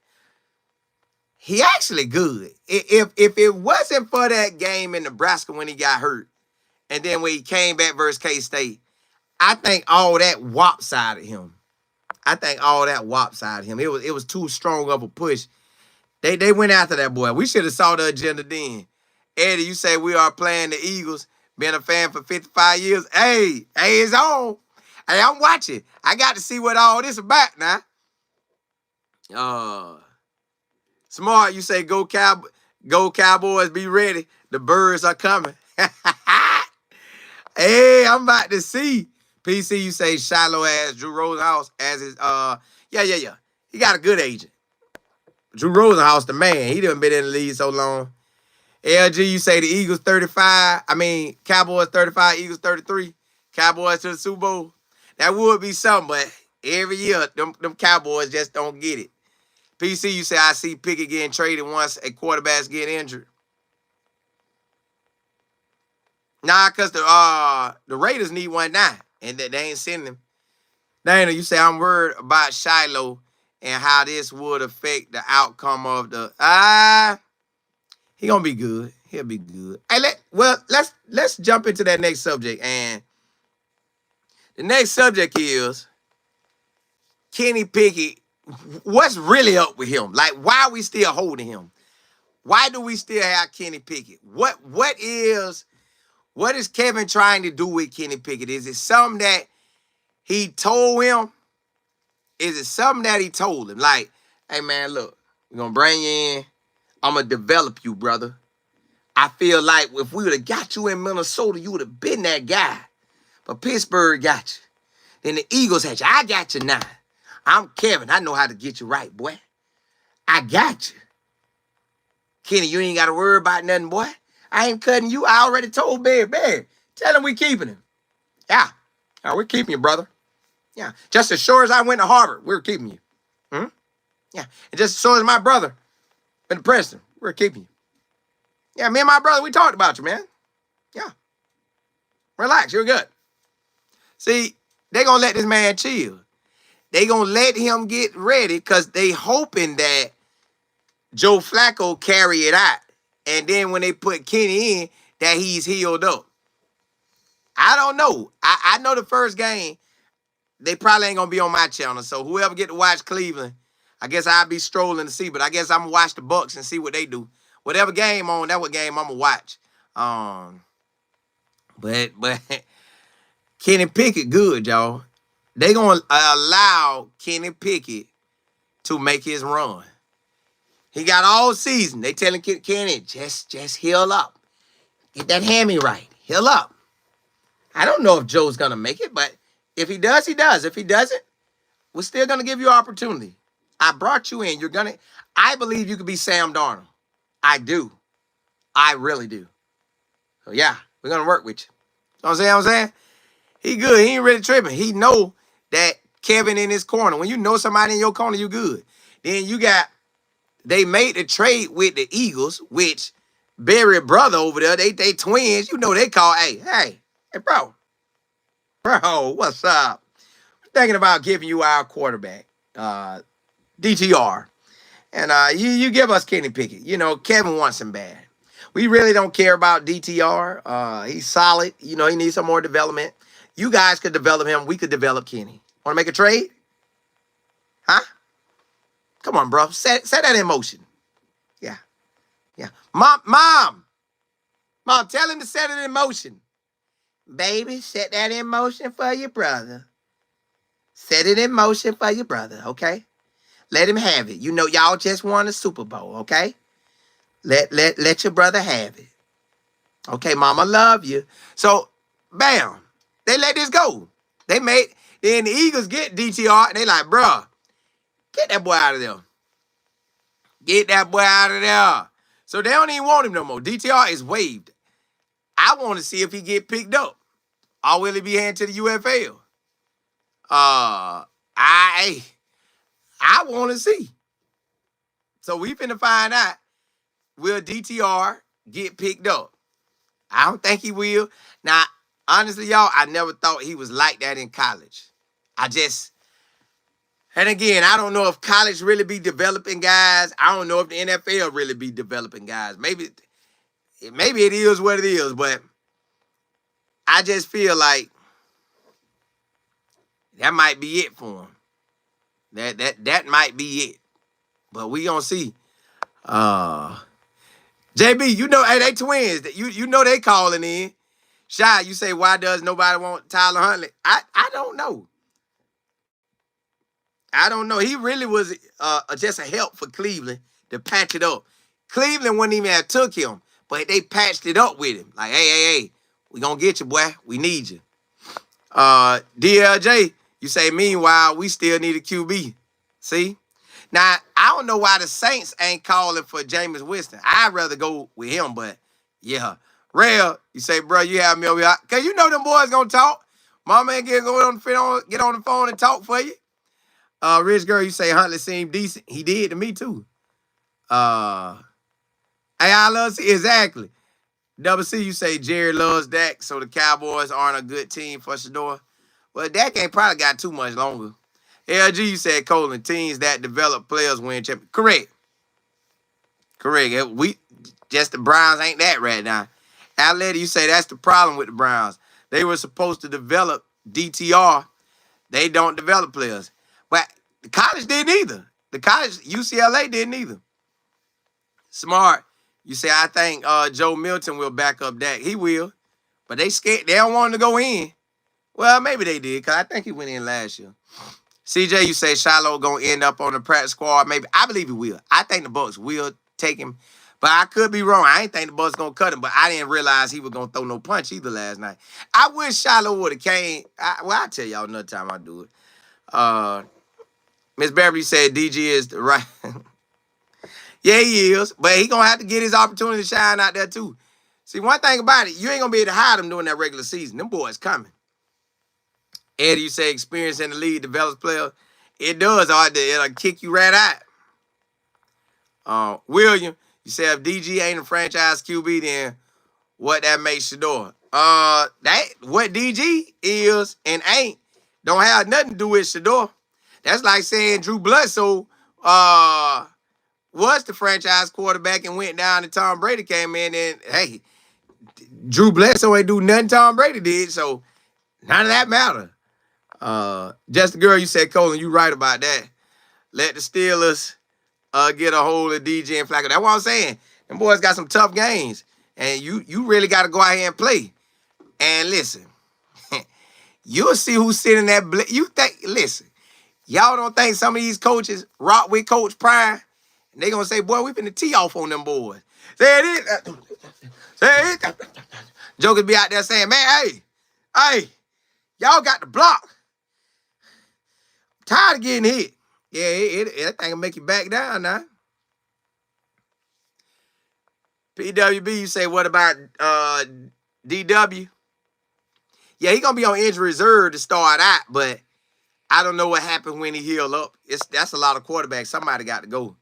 He actually good. If it wasn't for that game in Nebraska when he got hurt, and then when he came back versus K-State, I think all that wop-sided him. It was too strong of a push. They went after that boy. We should have saw the agenda then. Eddie, you say we are playing the Eagles. Been a fan for 55 years. Hey, it's on. Hey, I'm watching. I got to see what all this about now. Smart, you say go Cowboys, be ready. The birds are coming. Hey, I'm about to see. PC, you say Shiloh as Drew Rosenhaus as his yeah. He got a good agent. Drew Rosenhaus, the man. He done been in the league so long. LG, you say the Eagles 35. I mean, Cowboys 35, Eagles 33. Cowboys to the Super Bowl. That would be something, but every year, them Cowboys just don't get it. PC, you say I see Pickett getting traded once a quarterback's getting injured. Nah, because the Raiders need one now, and they ain't sending him. Dana, you say I'm worried about Shiloh and how this would affect the outcome of the he gonna be good. He'll be good. Hey, let's jump into that next subject. And the next subject is Kenny Pickett. What's really up with him? Like, why are we still holding him? Why do we still have Kenny Pickett? What is Kevin trying to do with Kenny Pickett? Is it something that he told him? Is it something that he told him? Like, hey man, look, we're gonna bring you in. I'm gonna develop you, brother. I feel like if we would have got you in Minnesota, you would have been that guy. But Pittsburgh got you. Then the Eagles had you. I got you now. I'm Kevin. I know how to get you right, boy. I got you. Kenny, you ain't got to worry about nothing, boy. I ain't cutting you. I already told Barry. Tell him we keeping him. Yeah. We're keeping you, brother. Yeah. Just as sure as I went to Harvard, we're keeping you. Yeah. And just as sure as my brother been the president, we're keeping you. Yeah, me and my brother, we talked about you, man. Yeah. Relax, you're good. See, they going to let this man chill. They going to let him get ready because they hoping that Joe Flacco carry it out. And then when they put Kenny in, that he's healed up. I don't know. I know the first game, they probably ain't going to be on my channel. So whoever get to watch Cleveland, I guess I'll be strolling to see. But I guess I'm going to watch the Bucs and see what they do. Whatever game on, that's what game I'm going to watch. But Kenny Pickett good, y'all. They going to allow Kenny Pickett to make his run. He got all season. They telling Kenny, just heal up. Get that hammy right. Heal up. I don't know if Joe's going to make it, but if he does, he does. If he doesn't, we're still going to give you opportunity. I brought you in. I believe you could be Sam Darnold. I do. I really do. So, yeah, we're going to work with you. You know what I'm saying? He good. He ain't really tripping. He know that Kevin in his corner. When you know somebody in your corner, you good. Then they made the trade with the Eagles, which Barry brother over there, they twins. You know they call, hey, bro, what's up? We're thinking about giving you our quarterback, DTR. And you give us Kenny Pickett. You know, Kevin wants him bad. We really don't care about DTR. He's solid. You know, he needs some more development. You guys could develop him. We could develop Kenny. Want to make a trade? Huh? Come on, bro. Set that in motion. Yeah. Mom, tell him to set it in motion. Baby, set that in motion for your brother. Set it in motion for your brother, okay? Let him have it. You know, y'all just won a Super Bowl, okay? Let your brother have it. Okay, mama love you. So, bam. They let this go. Then the Eagles get DTR, and they like, bruh, get that boy out of there. Get that boy out of there. So they don't even want him no more. DTR is waived. I want to see if he get picked up. Or will he be handed to the UFL? I want to see. So we finna find out, will DTR get picked up? I don't think he will. Now, honestly, y'all, I never thought he was like that in college. And again, I don't know if college really be developing guys. I don't know if the NFL really be developing guys. Maybe it is what it is, but I just feel like that might be it for him. That might be it. But we gonna see. JB, you know, hey, they twins. You know they calling in. Shy, you say, why does nobody want Tyler Huntley? I don't know. I don't know. He really was just a help for Cleveland to patch it up. Cleveland wouldn't even have took him, but they patched it up with him. Like, hey, we gonna get you, boy. We need you. DLJ, you say, meanwhile, we still need a QB. See? Now, I don't know why the Saints ain't calling for Jameis Winston. I'd rather go with him, but yeah. Rail, you say, bro, you have me over here. Because you know them boys going to talk. My man get on the phone and talk for you. Rich Girl, you say Huntley seemed decent. He did to me, too. Hey, I love see exactly. Double C, you say Jerry loves Dak, so the Cowboys aren't a good team for Shedeur. Well, Dak ain't probably got too much longer. LG, you said Colin, teams that develop players win champions. Correct. We just the Browns ain't that right now. Atlanta, you say that's the problem with the Browns. They were supposed to develop DTR. They don't develop players. But the college didn't either. The college, UCLA didn't either. Smart. You say, I think Joe Milton will back up Dak. He will. But they scared. They don't want him to go in. Well, maybe they did, because I think he went in last year. CJ, you say Shiloh going to end up on the practice squad. Maybe. I believe he will. I think the Bucs will take him. But I could be wrong. I ain't think the Bucs going to cut him, but I didn't realize he was going to throw no punch either last night. I wish Shiloh would have came. I'll tell y'all another time I do it. Miss Beverly said DG is the right. Yeah, he is. But he going to have to get his opportunity to shine out there, too. See, one thing about it, you ain't going to be able to hide him during that regular season. Them boys coming. Eddie, you say experience in the league develops players. It does. It'll kick you right out. William, you say if DG ain't a franchise QB, then what that makes Shedeur? What DG is and ain't don't have nothing to do with Shedeur. That's like saying Drew Bledsoe was the franchise quarterback and went down and Tom Brady came in and, hey, Drew Bledsoe ain't do nothing Tom Brady did, so none of that matter. Just the girl, you said, Colin, you right about that. Let the Steelers get a hold of DJ and Flacco. That's what I'm saying. Them boys got some tough games, and you really got to go out here and play. And listen, you'll see who's sitting that. Listen, y'all don't think some of these coaches rock with Coach Prime, and they gonna say, boy, we finna tee off on them boys. Say it. Jokers be out there saying, man, hey, y'all got the block. Tired of getting hit. Yeah, that thing will make you back down now. PWB, you say, what about DW? Yeah, he going to be on injury reserve to start out, but I don't know what happened when he healed up. That's a lot of quarterbacks. Somebody got to go.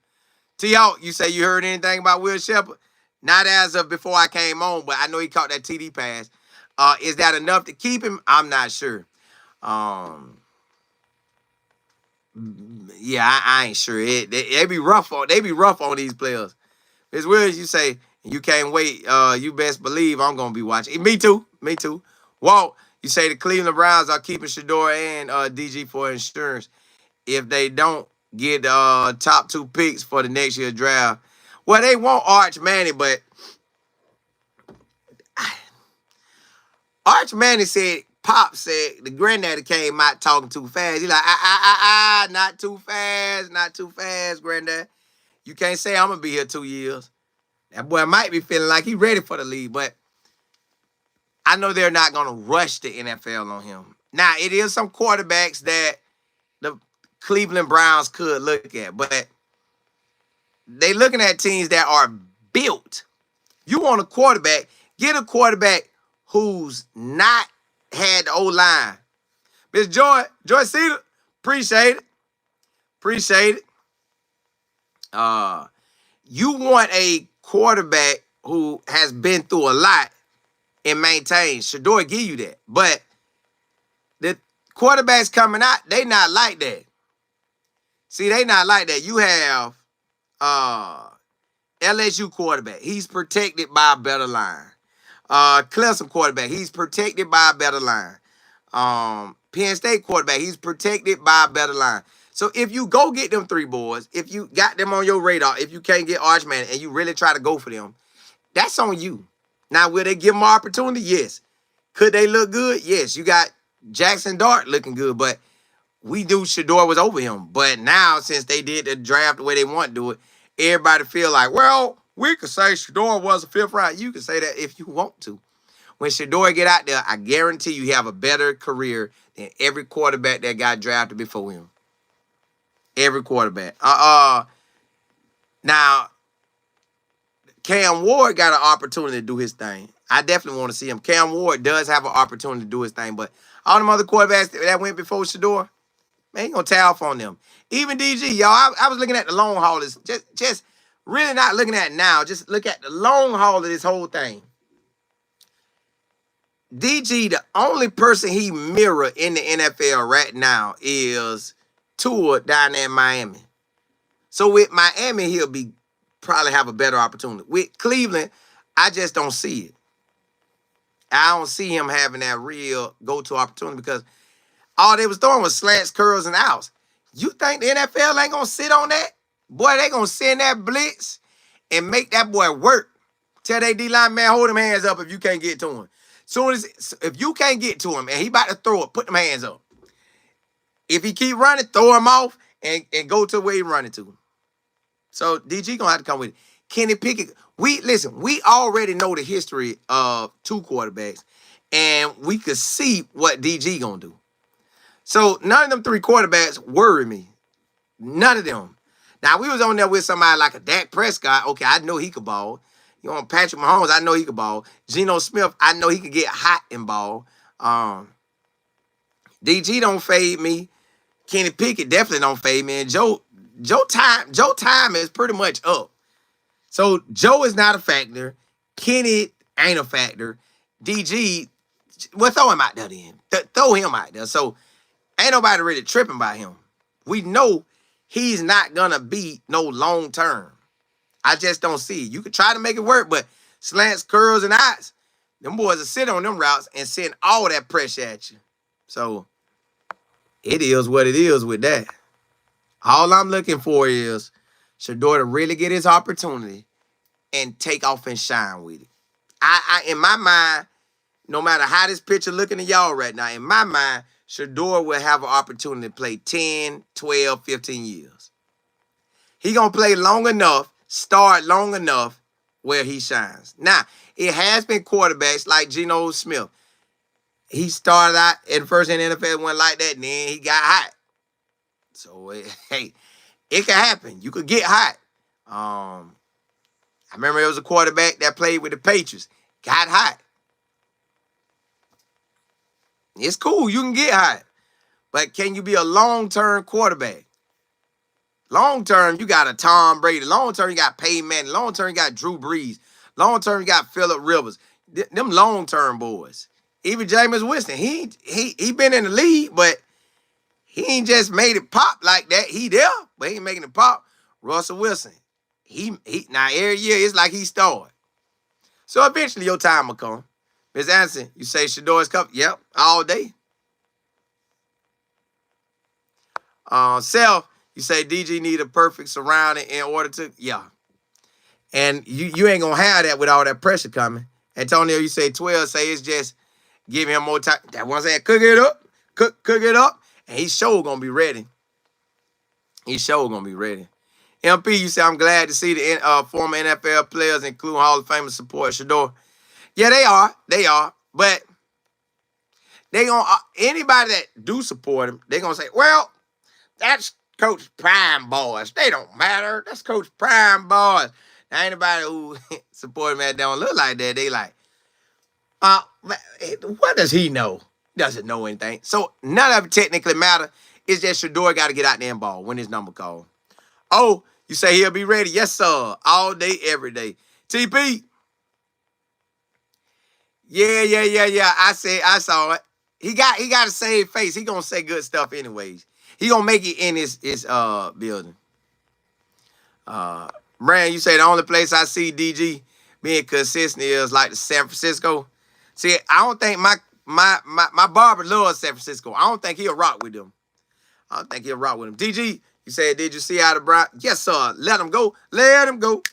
T.O., you say you heard anything about Will Shepard? Not as of before I came on, but I know he caught that TD pass. Is that enough to keep him? I'm not sure. Yeah, I ain't sure. They be rough on these players. As well as you say, you can't wait. You best believe I'm gonna be watching. Me too. Walt, you say the Cleveland Browns are keeping Shedeur and DG for insurance if they don't get top 2 picks for the next year's draft. Well, they want Arch Manning, but Arch Manning said, Pop said, the granddaddy came out talking too fast. He like, not too fast, granddad. You can't say I'm going to be here 2 years. That boy might be feeling like he ready for the league, but I know they're not going to rush the NFL on him. Now, it is some quarterbacks that the Cleveland Browns could look at, but they looking at teams that are built. You want a quarterback, get a quarterback who's not had the O-line. Miss Joy Cedar, appreciate it. You want a quarterback who has been through a lot and maintains. Shedeur give you that. But the quarterbacks coming out, they not like that. See, they not like that. You have LSU quarterback. He's protected by a better line. Clemson quarterback. He's protected by a better line. Penn State quarterback. He's protected by a better line. So if you go get them 3 boys, if you got them on your radar, if you can't get Arch Manning and you really try to go for them, that's on you. Now, will they give them opportunity? Yes. Could they look good? Yes. You got Jackson Dart looking good, but we knew Shedeur was over him. But now, since they did the draft the way they want to do it, everybody feel like, well, we could say Shedeur was a 5th round. You can say that if you want to. when Shedeur get out there, I guarantee you he have a better career than every quarterback that got drafted before him. Every quarterback. Now, Cam Ward got an opportunity to do his thing. I definitely want to see him. Cam Ward does have an opportunity to do his thing, but all them other quarterbacks that went before Shedeur, man, he gonna tear off on them. Even DG, y'all. I was looking at the long haulers, just really not looking at it now. Just look at the long haul of this whole thing. DG, the only person he mirror in the NFL right now is Tua down there in Miami. So with Miami, he'll probably have a better opportunity. With Cleveland, I just don't see it. I don't see him having that real go-to opportunity because all they was throwing was slants, curls, and outs. You think the NFL ain't going to sit on that? Boy, they going to send that blitz and make that boy work. Tell they D-line, man, hold them hands up if you can't get to him. If you can't get to him and he about to throw it, put them hands up. If he keep running, throw him off and go to where he running to. So DG going to have to come with it. Kenny Pickett, we already know the history of two quarterbacks, and we could see what DG going to do. So none of them three quarterbacks worry me. None of them. Now, we was on there with somebody like a Dak Prescott. Okay, I know he could ball. You know, Patrick Mahomes, I know he could ball. Geno Smith, I know he could get hot and ball. DG don't fade me. Kenny Pickett definitely don't fade me. And Joe time is pretty much up. So Joe is not a factor. Kenny ain't a factor. DG, well, throw him out there then. Throw him out there. So ain't nobody really tripping by him. We know he's not going to be no long term. I just don't see it. You could try to make it work, but slants, curls, and outs, them boys will sit on them routes and send all that pressure at you. So it is what it is with that. All I'm looking for is Shedeur to really get his opportunity and take off and shine with it. I in my mind, no matter how this picture looking to y'all right now, in my mind, Shedeur will have an opportunity to play 10, 12, 15 years. He going to play long enough, start long enough where he shines. Now, it has been quarterbacks like Geno Smith. He started out in first in the NFL, went like that, and then he got hot. So, hey, it can happen. You could get hot. I remember there was a quarterback that played with the Patriots. Got hot. It's cool. You can get hot. But can you be a long-term quarterback? Long-term, you got a Tom Brady. Long-term, you got Peyton Manning. Long-term, you got Drew Brees. Long-term, you got Phillip Rivers. Them long-term boys. Even Jameis Winston, he been in the league, but he ain't just made it pop like that. He there, but he ain't making it pop. Russell Wilson, he now every year it's like he started. So eventually your time will come. Ms. Anderson, you say Shedor's cup? Yep, all day. Self, you say DG need a perfect surrounding in order to, yeah. And you ain't gonna have that with all that pressure coming. Antonio, you say 12, say it's just giving him more time. That one saying cook it up, cook it up, and he's sure gonna be ready. He's sure gonna be ready. MP, you say I'm glad to see the former NFL players, including Hall of Famers, support Shedeur. Yeah, they are, but they gonna anybody that do support him, they gonna say, well, that's Coach Prime boys. They don't matter. That's Coach Prime boys. Now, anybody who support him that don't look like that, they like, what does he know? Doesn't know anything. So none of it technically matter. It's just Shedeur got to get out there and ball when his number called. Oh, you say he'll be ready? Yes, sir. All day, every day. TP. Yeah. I saw it. He got a saved face. He gonna say good stuff anyways. He gonna make it in his building. Brand, you say the only place I see DG being consistent is like the San Francisco. See, I don't think my barber loves San Francisco. I don't think he'll rock with them. DG, you said, did you see how the Brown? Yes, sir. Let him go. Let him go.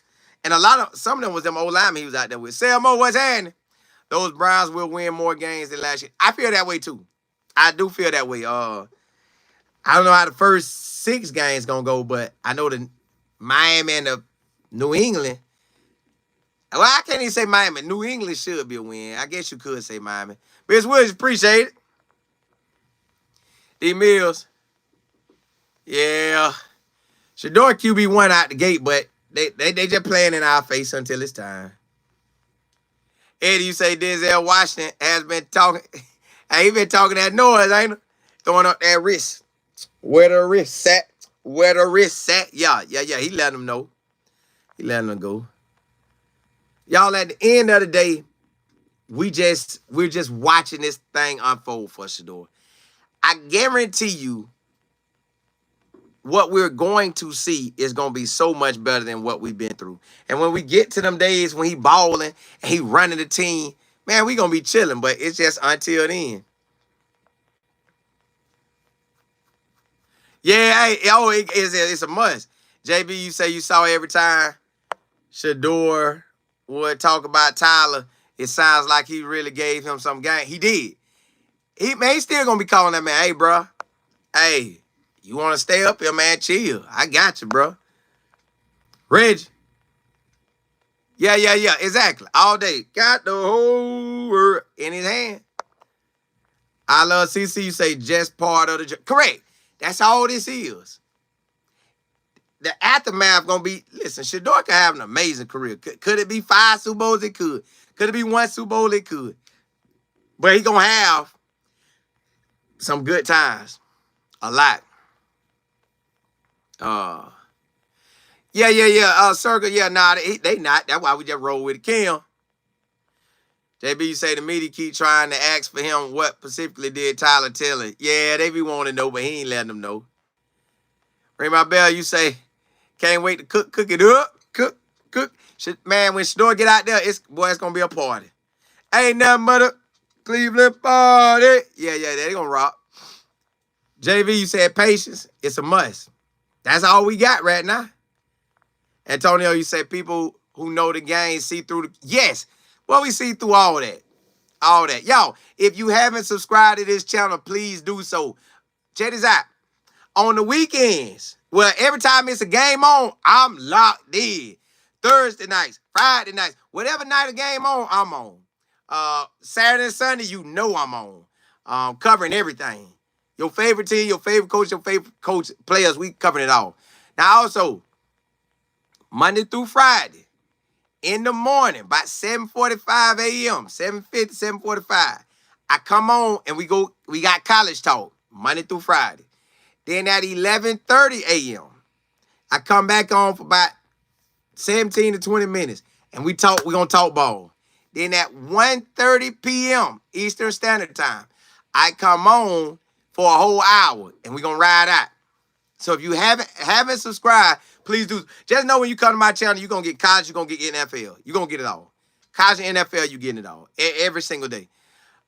And some of them was them old linemen he was out there with. Selmo, what's happening? Those Browns will win more games than last year. I feel that way too. I do feel that way. I don't know how the first 6 games gonna go, but I know the Miami and the New England, Well, I can't even say Miami. New England should be a win. I guess you could say Miami. Miss Williams, appreciate it. D Mills. Yeah. Shador QB1 out the gate, but they just playing in our face until it's time. Eddie, you say Denzel Washington has been talking. Hey, he been talking that noise, ain't he? Throwing up that wrist. Where the wrist at? Where the wrist at? Yeah. He letting them know. He letting them go. Y'all, at the end of the day, we're just watching this thing unfold for Shedeur. I guarantee you, what we're going to see is going to be so much better than what we've been through. And when we get to them days when he balling and he running the team, man, we going to be chilling. But it's just until then. Yeah, hey, it's a must. JB, you say you saw every time Shedeur would talk about Tyler, it sounds like he really gave him some game. He did. He's still going to be calling that man, hey, bro, hey, you want to stay up here, man? Chill. I got you, bro. Reggie. Yeah, exactly. All day. Got the whole world in his hand. I love CC. You say just part of the job. Correct. That's all this is. The aftermath going to be, listen, Shedeur could have an amazing career. Could it be 5 Super Bowls? It could. Could it be 1 Super Bowl? It could. But he going to have some good times. A lot. Circle, nah, they not. That's why we just roll with it. Kim. JB, you say the media keep trying to ask for him what specifically did Tyler tell him. Yeah, they be wanting to know, but he ain't letting them know. Ring my bell, you say, can't wait to cook it up. Cook. Man, when Shedeur get out there, it's gonna be a party. Ain't nothing but a Cleveland party. Yeah, they gonna rock. JV, you said patience. It's a must. That's all we got right now. Antonio, you said people who know the game see through the... Yes. Well, we see through all that. All that. Y'all, if you haven't subscribed to this channel, please do so. Check this out. On the weekends, well, every time it's a game on, I'm locked in. Thursday nights, Friday nights, whatever night a game on, I'm on. Saturday and Sunday, you know I'm on. Covering everything. Your favorite team, your favorite coach, players, we covering it all. Now, also, Monday through Friday, in the morning, about 7:45 a.m., 7:50, 7:45, I come on and we got college talk, Monday through Friday. Then at 11:30 a.m., I come back on for about 17 to 20 minutes, and we're going to talk ball. Then at 1:30 p.m. Eastern Standard Time, I come on for a whole hour, and we're going to ride out. So if you haven't subscribed, please do. Just know when you come to my channel, you're going to get college, you're going to get NFL. You're going to get it all. College and NFL, you're getting it all. Every single day.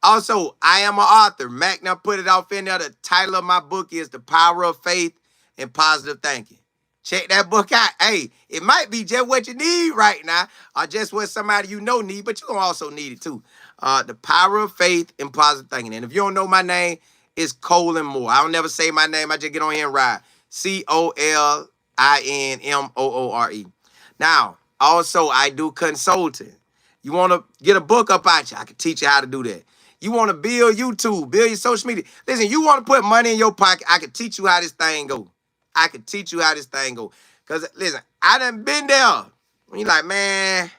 Also, I am an author. Mac now put it off in there. The title of my book is The Power of Faith and Positive Thinking. Check that book out. Hey, it might be just what you need right now, or just what somebody you know need, but you're going to also need it too. The Power of Faith and Positive Thinking. And if you don't know my name, it's Colin Moore. I don't never say my name. I just get on here and ride. COLINMOORE. Now, also, I do consulting. You want to get a book up out you, I can teach you how to do that. You want to build YouTube, build your social media. Listen, you want to put money in your pocket, I can teach you how this thing go. I can teach you how this thing go. Because, listen, I done been there. You're like, man,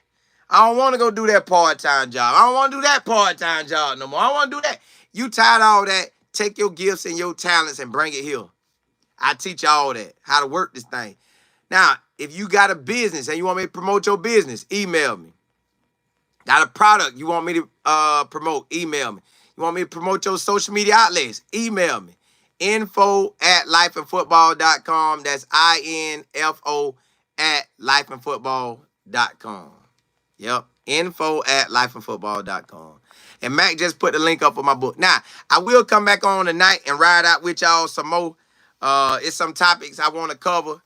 I don't want to go do that part-time job. I don't want to do that part-time job no more. I don't want to do that. You tired of all that, take your gifts and your talents and bring it here. I teach you all that, how to work this thing. Now, if you got a business and you want me to promote your business, email me. Got a product you want me to promote, email me. You want me to promote your social media outlets, email me. info@lifeandfootball.com. That's info@lifeandfootball.com. Yep, info@lifeandfootball.com. And Mac just put the link up for my book. Now, I will come back on tonight and ride out with y'all some more. It's some topics I want to cover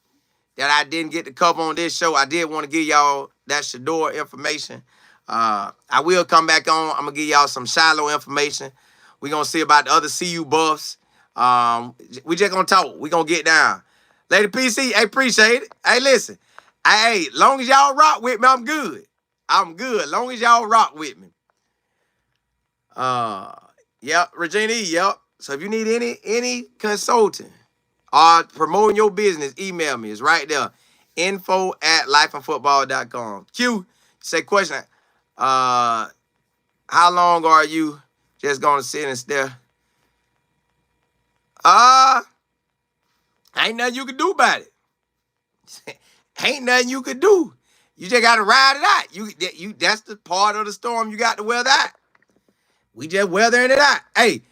that I didn't get to cover on this show. I did want to give y'all that Shedeur information. I will come back on. I'm going to give y'all some Shiloh information. We're going to see about the other CU buffs. We just going to talk. We're going to get down. Lady PC, I appreciate it. Hey, listen. Hey, long as y'all rock with me, I'm good. I'm good. As long as y'all rock with me. Yep, Regina E, yep. So if you need any consulting or promoting your business, email me. It's right there. info@lifeandfootball.com. Q, say question. How long are you just gonna sit and stare? Ain't nothing you can do about it. Ain't nothing you can do. You just gotta ride it out. That's the part of the storm you got to weather out. We just weathering it out. Hey,